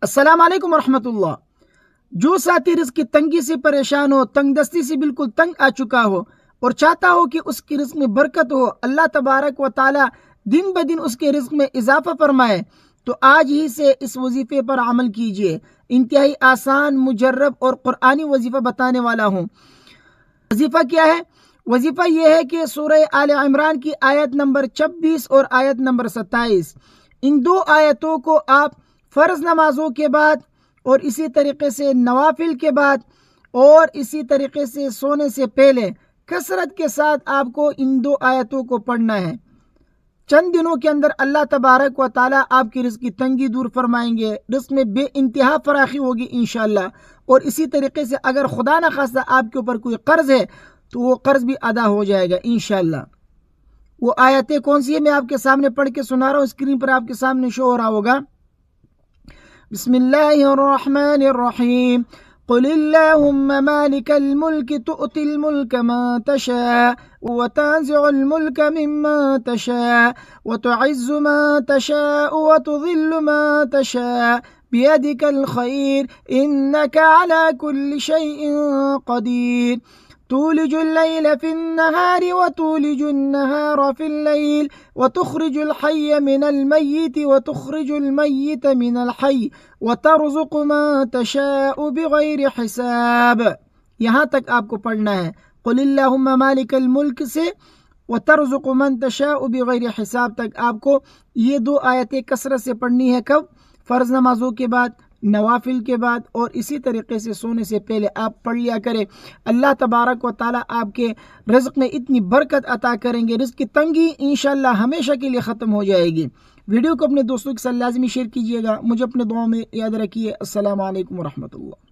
السلام علیکم ورحمۃ اللہ۔ جو ساتھی رزق کی تنگی سے پریشان ہو، تنگ دستی سے بالکل تنگ آ چکا ہو اور چاہتا ہو کہ اس کی رزق میں برکت ہو، اللہ تبارک و تعالی دن بدن اس کے رزق میں اضافہ فرمائے، تو آج ہی سے اس وظیفے پر عمل کیجیے۔ انتہائی آسان، مجرب اور قرآنی وظیفہ بتانے والا ہوں۔ وظیفہ کیا ہے؟ وظیفہ یہ ہے کہ سورہ آل عمران کی آیت نمبر 26 اور آیت نمبر 27، ان دو آیتوں کو آپ فرض نمازوں کے بعد اور اسی طریقے سے نوافل کے بعد اور اسی طریقے سے سونے سے پہلے کثرت کے ساتھ آپ کو ان دو آیتوں کو پڑھنا ہے۔ چند دنوں کے اندر اللہ تبارک و تعالیٰ آپ کی رزق کی تنگی دور فرمائیں گے، رزق میں بے انتہا فراخی ہوگی انشاءاللہ۔ اور اسی طریقے سے اگر خدا نخواستہ آپ کے اوپر کوئی قرض ہے تو وہ قرض بھی ادا ہو جائے گا انشاءاللہ۔ وہ آیتیں کون سی ہیں میں آپ کے سامنے پڑھ کے سنا رہا ہوں، اسکرین پر آپ کے سامنے شو ہو رہا ہوگا۔ بسم اللہ الرحمن الرحیم، قل اللہم مالک الملک تؤتی الملک من تشاء وتنزع الملک ممن تشاء وتعز من تشاء وتذل من تشاء بیدک الخیر انک علی کل شیء قدیر تولج الليل في النهار وتولج النهار في الليل وتخرج الحي من الميت وتخرج الميت من الحي وترزق من تشاء بغير حساب۔ یہاں تک آپ کو پڑھنا ہے۔ قل اللہم مالک الملک سے وترزق من تشاء بغیر حساب تک آپ کو یہ دو آیتیں کثرت سے پڑھنی ہے۔ کب؟ فرض نمازوں کے بعد، نوافل کے بعد اور اسی طریقے سے سونے سے پہلے آپ پڑھ لیا کریں۔ اللہ تبارک و تعالیٰ آپ کے رزق میں اتنی برکت عطا کریں گے، رزق کی تنگی انشاءاللہ ہمیشہ کے لیے ختم ہو جائے گی۔ ویڈیو کو اپنے دوستوں کے ساتھ لازمی شیئر کیجیے گا، مجھے اپنے دعاؤں میں یاد رکھیے۔ السلام علیکم ورحمۃ اللہ۔